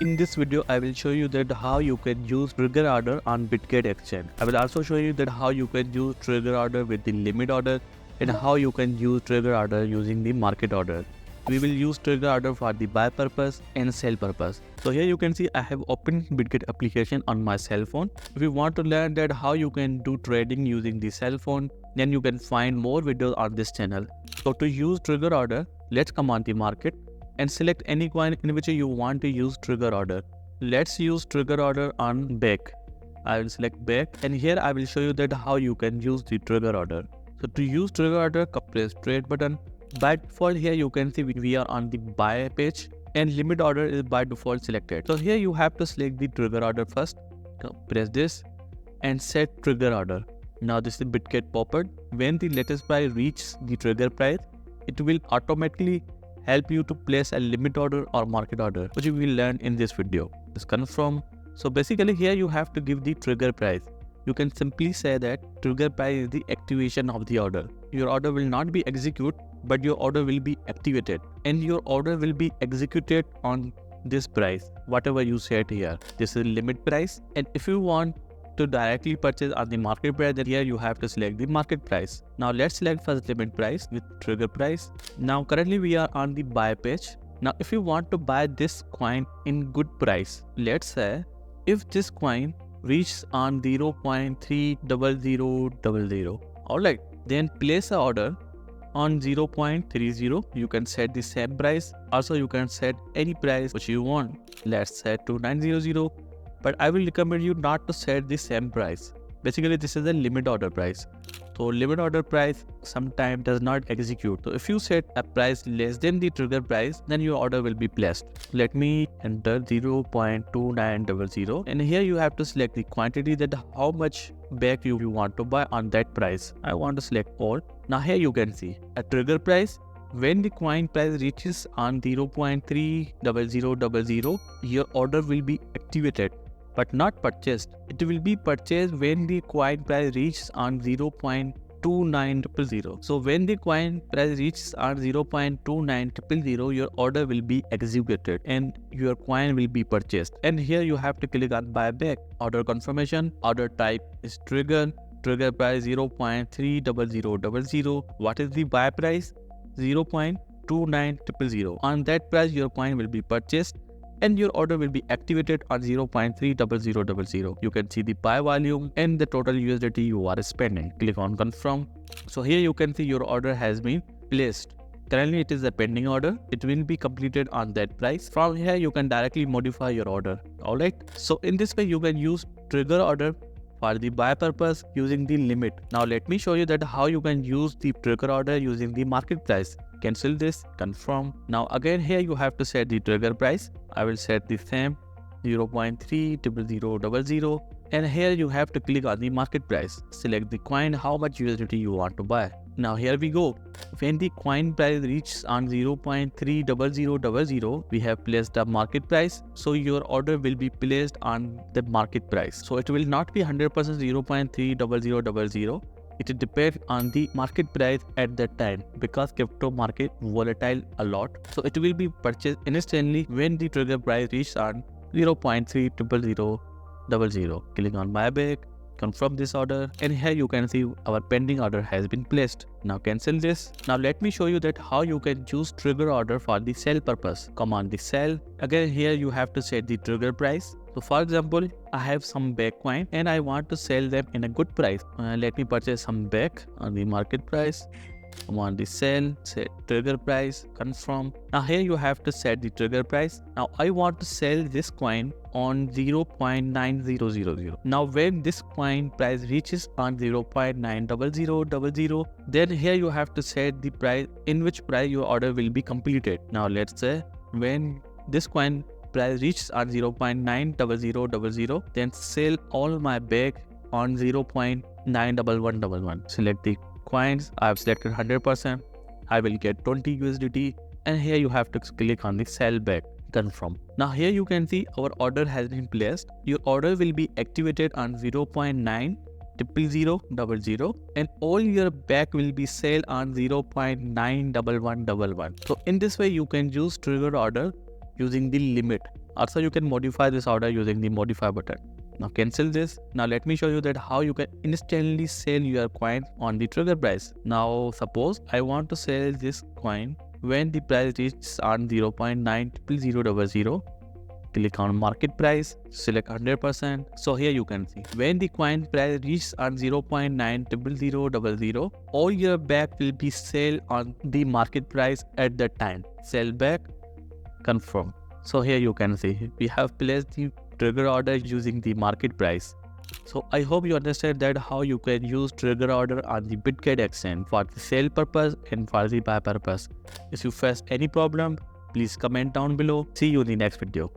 In this video, I will show you that how you can use trigger order on Bitget Exchange. I will also show you that how you can use trigger order with the limit order and how you can use trigger order using the market order. We will use trigger order for the buy purpose and sell purpose. So here you can see I have opened Bitget application on my cell phone. If you want to learn that how you can do trading using the cell phone, then you can find more videos on this channel. So to use trigger order, let's come on the market and select any coin in which you want to use trigger order. Let's use trigger order on BEC. I will select BEC and here I will show you that how you can use the trigger order. So to use trigger order, press trade button. By default here you can see we are on the buy page and limit order is by default selected. So here you have to select the trigger order first. Press this and set trigger order. Now this is Bitget pop-up. When the latest price reaches the trigger price, it will automatically help you to place a limit order or market order, which you will learn in this video. Just confirm. So basically here you have to give the trigger price. You can simply say that trigger price is the activation of the order. Your order will not be executed, but your order will be activated and your order will be executed on this price, whatever you set here. This is limit price, and if you want to directly purchase on the market price, then here you have to select the market price. Now let's select first limit price with trigger price. Now currently we are on the buy page. Now if you want to buy this coin in good price, let's say if this coin reaches on 0.30000, alright, then place a order on 0.30. You can set the same price. Also you can set any price which you want. Let's set to 900. But I will recommend you not to set the same price. Basically, this is a limit order price. So limit order price sometimes does not execute. So if you set a price less than the trigger price, then your order will be placed. Let me enter 0.2900 and here you have to select the quantity, that how much BEC you want to buy on that price. I want to select all. Now here you can see a trigger price. When the coin price reaches on 0.30000, your order will be activated but not purchased. It will be purchased when the coin price reaches on 0.29000. So when the coin price reaches on 0.29000, your order will be executed and your coin will be purchased. And here you have to click on buy BEC. Order confirmation. Order type is trigger. Trigger price 0.30000. What is the buy price? 0.29000. On that price your coin will be purchased and your order will be activated on 0.30000. You can see the buy volume and the total USDT you are spending. Click on confirm. So here you can see your order has been placed. Currently it is a pending order. It will be completed on that price. From here you can directly modify your order. Alright. So in this way you can use trigger order for the buy purpose using the limit. Now let me show you that how you can use the trigger order using the market price. Cancel this, confirm. Now again here you have to set the trigger price. I will set the same 0.30000 and here you have to click on the market price. Select the coin, how much USDT you want to buy. Now here we go. When the coin price reaches on 0.30000, we have placed the market price. So your order will be placed on the market price. So it will not be 100% 0.30000. It depends on the market price at that time because crypto market volatile a lot. So it will be purchased instantly when the trigger price reaches on 0.30000. Click on buy BEC, confirm this order, and here you can see our pending order has been placed. Now cancel this. Now let me show you that how you can choose trigger order for the sell purpose. Come on the sell. Again here you have to set the trigger price. So for example, I have some BEC coin and I want to sell them in a good price. Let me purchase some BEC on the market price. Come on the sell, set trigger price, confirm. Now here you have to set the trigger price. Now I want to sell this coin on 0.9000. Now when this coin price reaches on 0.90000, then here you have to set the price in which price your order will be completed. Now let's say when this coin price reaches on 0.90000, then sell all my BEC on 0.91111. Select the coins. I have selected 100%. I will get 20 USDT and here you have to click on the sell BEC. Confirm. Now here you can see our order has been placed. Your order will be activated on 0.90000 and all your BEC will be sold on 0.91111. So in this way you can use trigger order using the limit. Also, you can modify this order using the modify button. Now cancel this. Now let me show you that how you can instantly sell your coin on the trigger price. Now suppose I want to sell this coin when the price reaches on 0.90000. Click on market price, select 100%. So here you can see when the coin price reaches on 0.90000, all your back will be sell on the market price at that time. Sell back, confirm. So here you can see we have placed the trigger order using the market price. So I hope you understand that how you can use trigger order on the Bitget Exchange for the sale purpose and for the buy purpose. If you face any problem, please comment down below. See you in the next video.